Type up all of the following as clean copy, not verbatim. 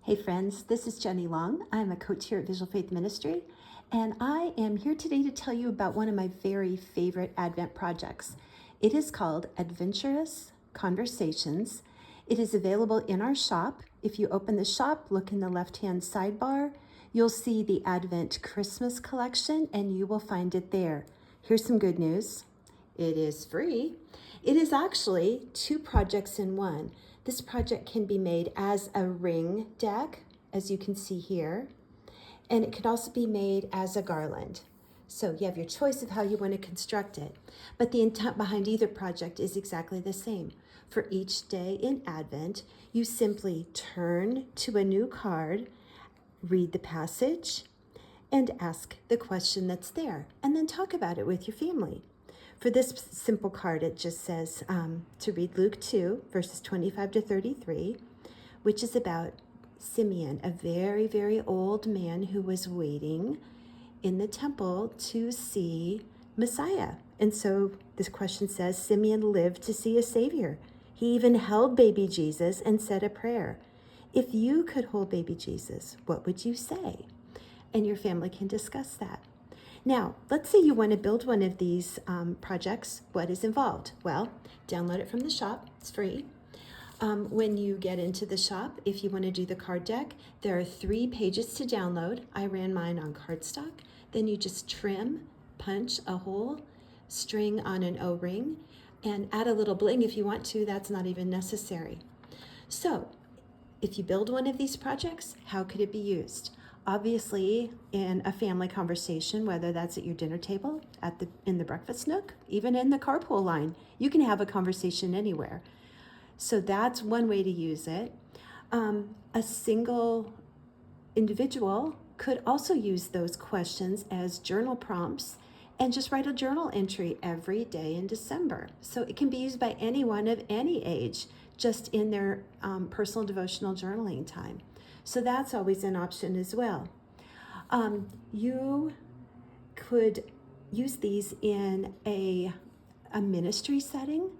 Hey friends, this is Jenny Long. I'm a coach here at Visual Faith Ministry, and I am here today to tell you about one of my very favorite Advent projects. It is called ADVENTurous Conversations. It is available in our shop. If you open the shop, look in the left-hand sidebar, you'll see the Advent Christmas collection, and you will find it there. Here's some good news. It is free. It is actually two projects in one. This project can be made as a ring deck, as you can see here, and it can also be made as a garland. So you have your choice of how you want to construct it, but the intent behind either project is exactly the same. For each day in Advent, you simply turn to a new card, read the passage, and ask the question that's there, and then talk about it with your family. For this simple card, it just says to read Luke 2, verses 25 to 33, which is about Simeon, a very, very old man who was waiting in the temple to see Messiah. And so this question says, Simeon lived to see a Savior. He even held baby Jesus and said a prayer. If you could hold baby Jesus, what would you say? And your family can discuss that. Now, let's say you want to build one of these projects. What is involved? Well, download it from the shop. It's free. When you get into the shop, if you want to do the card deck, there are 3 pages to download. I ran mine on cardstock. Then you just trim, punch a hole, string on an O-ring, and add a little bling if you want to. That's not even necessary. So, if you build one of these projects, how could it be used? Obviously, in a family conversation, whether that's at your dinner table, in the breakfast nook, even in the carpool line, you can have a conversation anywhere. So that's one way to use it. A single individual could also use those questions as journal prompts and just write a journal entry every day in December. So it can be used by anyone of any age, just in their personal devotional journaling time. So that's always an option as well. You could use these in a ministry setting.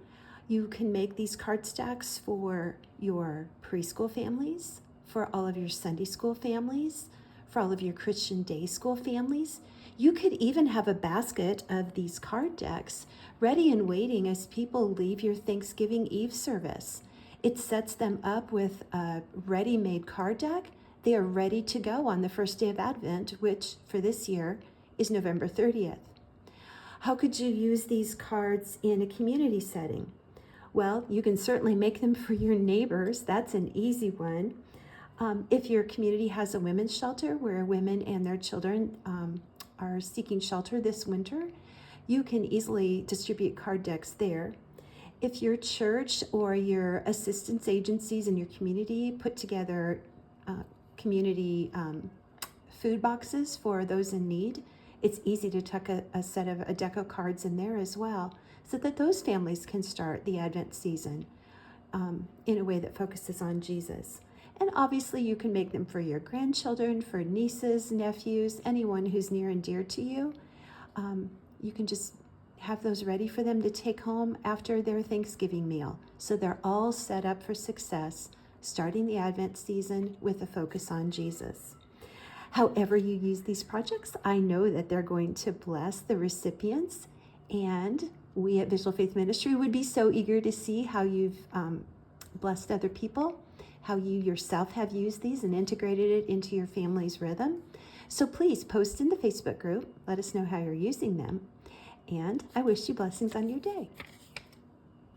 You can make these card stacks for your preschool families, for all of your Sunday school families, for all of your Christian day school families. You could even have a basket of these card decks ready and waiting as people leave your Thanksgiving Eve service. It sets them up with a ready-made card deck. They are ready to go on the first day of Advent, which for this year is November 30th. How could you use these cards in a community setting? Well, you can certainly make them for your neighbors. That's an easy one. If your community has a women's shelter where women and their children are seeking shelter this winter, you can easily distribute card decks there. If your church or your assistance agencies in your community put together community food boxes for those in need, it's easy to tuck a set of a deck of cards in there as well, so that those families can start the Advent season in a way that focuses on Jesus. And obviously you can make them for your grandchildren, for nieces, nephews, anyone who's near and dear to you. You can just have those ready for them to take home after their Thanksgiving meal. So they're all set up for success, starting the Advent season with a focus on Jesus. However you use these projects, I know that they're going to bless the recipients, and we at Visual Faith Ministry would be so eager to see how you've blessed other people, how you yourself have used these and integrated it into your family's rhythm. So please post in the Facebook group, let us know how you're using them, and I wish you blessings on your day.